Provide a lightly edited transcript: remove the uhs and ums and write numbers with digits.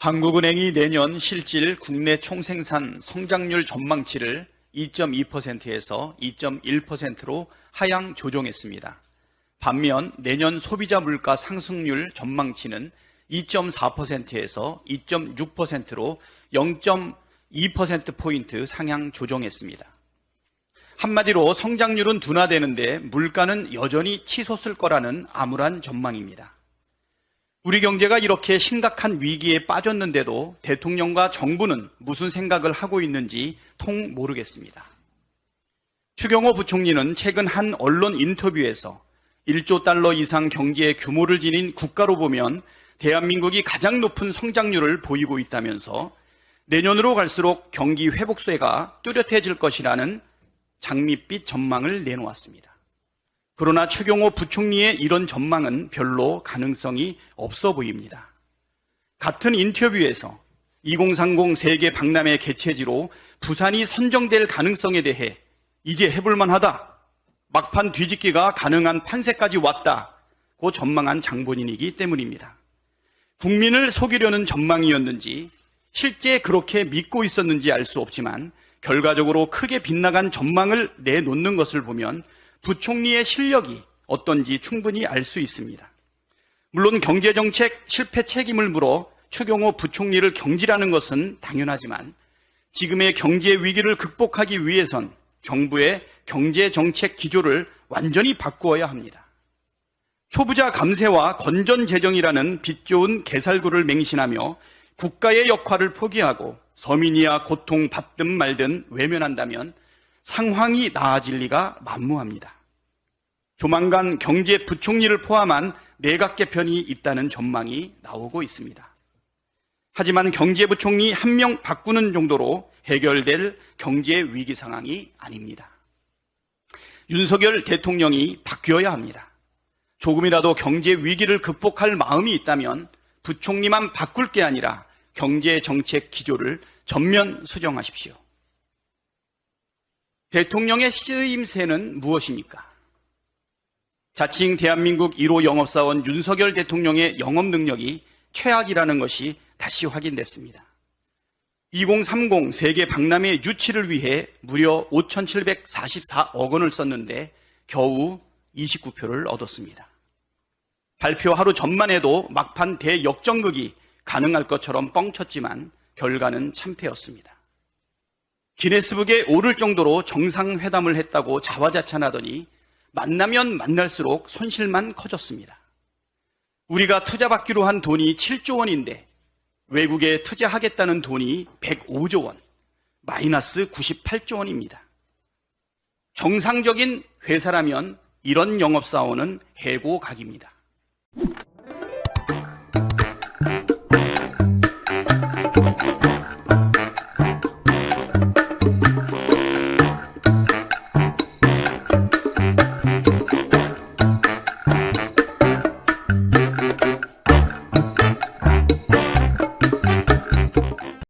한국은행이 내년 실질 국내 총생산 성장률 전망치를 2.2%에서 2.1%로 하향 조정했습니다. 반면 내년 소비자 물가 상승률 전망치는 2.4%에서 2.6%로 0.2%포인트 상향 조정했습니다. 한마디로 성장률은 둔화되는데 물가는 여전히 치솟을 거라는 암울한 전망입니다. 우리 경제가 이렇게 심각한 위기에 빠졌는데도 대통령과 정부는 무슨 생각을 하고 있는지 통 모르겠습니다. 추경호 부총리는 최근 한 언론 인터뷰에서 1조 달러 이상 경제의 규모를 지닌 국가로 보면 대한민국이 가장 높은 성장률을 보이고 있다면서 내년으로 갈수록 경기 회복세가 뚜렷해질 것이라는 장밋빛 전망을 내놓았습니다. 그러나 추경호 부총리의 이런 전망은 별로 가능성이 없어 보입니다. 같은 인터뷰에서 2030 세계 박람회 개최지로 부산이 선정될 가능성에 대해 이제 해볼만 하다, 막판 뒤집기가 가능한 판세까지 왔다고 전망한 장본인이기 때문입니다. 국민을 속이려는 전망이었는지 실제 그렇게 믿고 있었는지 알 수 없지만 결과적으로 크게 빗나간 전망을 내놓는 것을 보면 부총리의 실력이 어떤지 충분히 알 수 있습니다. 물론 경제정책 실패 책임을 물어 추경호 부총리를 경질하는 것은 당연하지만 지금의 경제 위기를 극복하기 위해선 정부의 경제정책 기조를 완전히 바꾸어야 합니다. 초부자 감세와 건전재정이라는 빛 좋은 개살구를 맹신하며 국가의 역할을 포기하고 서민이야 고통 받든 말든 외면한다면 상황이 나아질 리가 만무합니다. 조만간 경제부총리를 포함한 내각 개편이 있다는 전망이 나오고 있습니다. 하지만 경제부총리 한 명 바꾸는 정도로 해결될 경제 위기 상황이 아닙니다. 윤석열 대통령이 바뀌어야 합니다. 조금이라도 경제 위기를 극복할 마음이 있다면 부총리만 바꿀 게 아니라 경제정책 기조를 전면 수정하십시오. 대통령의 쓰임새는 무엇입니까? 자칭 대한민국 1호 영업사원 윤석열 대통령의 영업 능력이 최악이라는 것이 다시 확인됐습니다. 2030 세계 박람회 유치를 위해 무려 5,744억 원을 썼는데 겨우 29표를 얻었습니다. 발표 하루 전만 해도 막판 대역전극이 가능할 것처럼 뻥쳤지만 결과는 참패였습니다. 기네스북에 오를 정도로 정상회담을 했다고 자화자찬하더니 만나면 만날수록 손실만 커졌습니다. 우리가 투자받기로 한 돈이 7조 원인데 외국에 투자하겠다는 돈이 105조 원, 마이너스 98조 원입니다. 정상적인 회사라면 이런 영업사원은 해고각입니다.